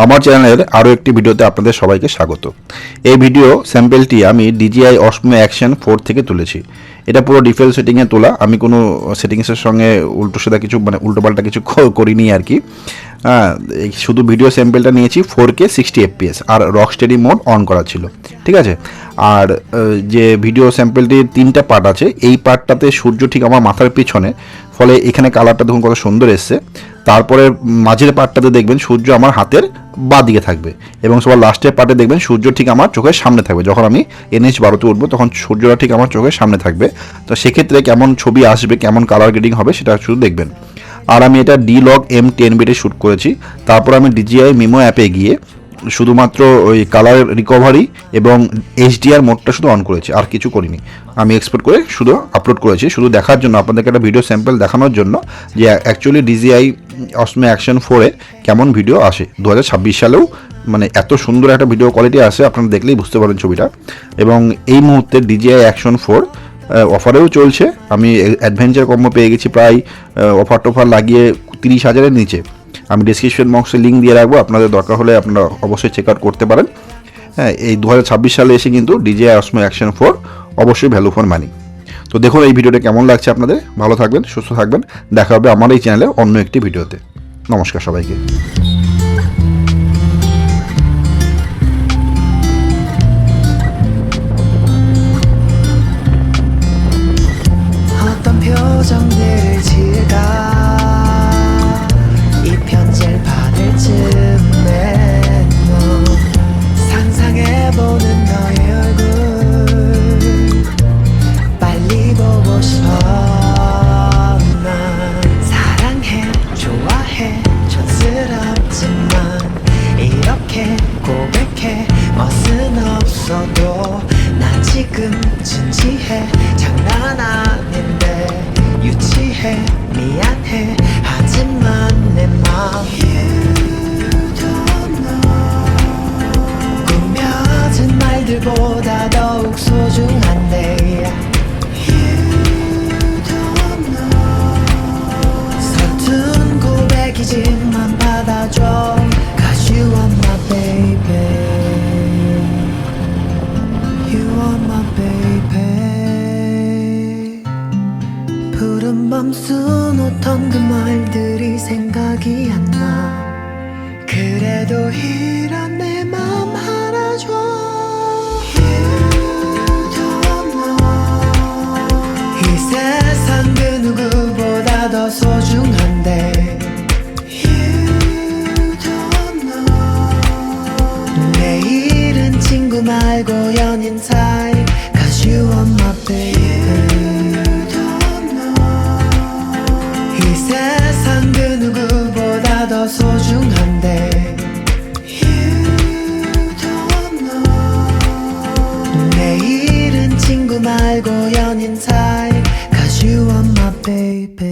আমার চ্যানেলের আরও একটি ভিডিওতে আপনাদের সবাইকে স্বাগত। এই ভিডিও স্যাম্পেলটি আমি DJI Osmo Action 4 থেকে তুলেছি। এটা পুরো ডিফল্ট সেটিংয়ে তোলা, আমি কোনো সেটিংসের সঙ্গে উল্টোসাদা কিছু উল্টোপাল্টা কিছু করিনি আর কি। শুধু ভিডিও স্যাম্পেলটা নিয়েছি 4K 60 FPS আর রকস্টেডি মোড অন করা ছিল, ঠিক আছে। আর যে ভিডিও স্যাম্পেলটির 3টা পার্ট আছে, এই পার্টটাতে সূর্য ঠিক আমার মাথার পিছনে, ফলে এখানে কালারটা দেখুন কত সুন্দর এসছে। তারপরে মাঝের পার্টটাতে দেখবেন সূর্য আমার হাতের বাঁ দিকে থাকবে এবং সবার লাস্টের পার্টে দেখবেন সূর্য ঠিক আমার চোখের সামনে থাকবে। যখন আমি NH12 উঠবো তখন সূর্যটা ঠিক আমার চোখের সামনে থাকবে। তো সেক্ষেত্রে কেমন ছবি আসবে, কেমন কালার গ্রেডিং হবে সেটা শুধু দেখবেন। আর আমি এটা D-Log M10 বিটে শ্যুট করেছি। তারপর আমি DJI Mimo অ্যাপে গিয়ে শুধুমাত্র ওই কালার রিকভারি এবং HDR মোডটা শুধু অন করেছি, আর কিছু করিনি। আমি এক্সপোর্ট করে শুধু আপলোড করেছি, শুধু দেখার জন্য, আপনাদেরকে একটা ভিডিও স্যাম্পল দেখানোর জন্য যে অ্যাকচুয়ালি DJI Osmo Action 4 এ কেমন ভিডিও আসে। 2026 সালেও মানে এত সুন্দর একটা ভিডিও কোয়ালিটি আসে, আপনারা দেখলেই বুঝতে পারেন ছবিটা। এবং এই মুহূর্তে DJI Action 4 অফারেও চলছে। আমি অ্যাডভেঞ্চার কম্বো পেয়ে গেছি প্রায় অফার টফার লাগিয়ে 30,000-এর নিচে। আমি ডিসক্রিপশন বক্সে লিঙ্ক দিয়ে রাখবো, আপনাদের দরকার হলে আপনারা অবশ্যই চেক আউট করতে পারেন। হ্যাঁ, এই 2026 সালে এসে কিন্তু DJI Osmo Action 4 অবশ্যই ভ্যালু ফর মানি। তো দেখুন এই ভিডিওটা কেমন লাগছে আপনাদের। ভালো থাকবেন, সুস্থ থাকবেন। দেখা হবে আমার এই চ্যানেলে অন্য একটি ভিডিওতে। নমস্কার সবাইকে। 표정들을 지을까 이 편지를 받을 즈음에 너 상상해보는 너의 얼굴 빨리 보고 싶어. 난 사랑해 좋아해 촌스럽지만 이렇게 고백해 멋은 없어도 나 지금 진지해 장난 아닌데 유치해 미안해 하지만 내 맘 You don't know 꾸며진 말들보다 더욱 소중한데 You don't know 서툰 고백이지만 받아줘 Cause you are my baby You are my baby 푸른 밤 수놓던 그 말들이 생각이 안 나. 그래도 이런 내 맘 알아줘. You don't know 이 세상 그 누구보다 더 소중한데 You don't know 내일은 친구 말고 연인 사이 Cause you are my baby 이 세상 그 누구보다 더 소중한데 You don't know 내일은 친구 말고 연인 사이 Cause you are my baby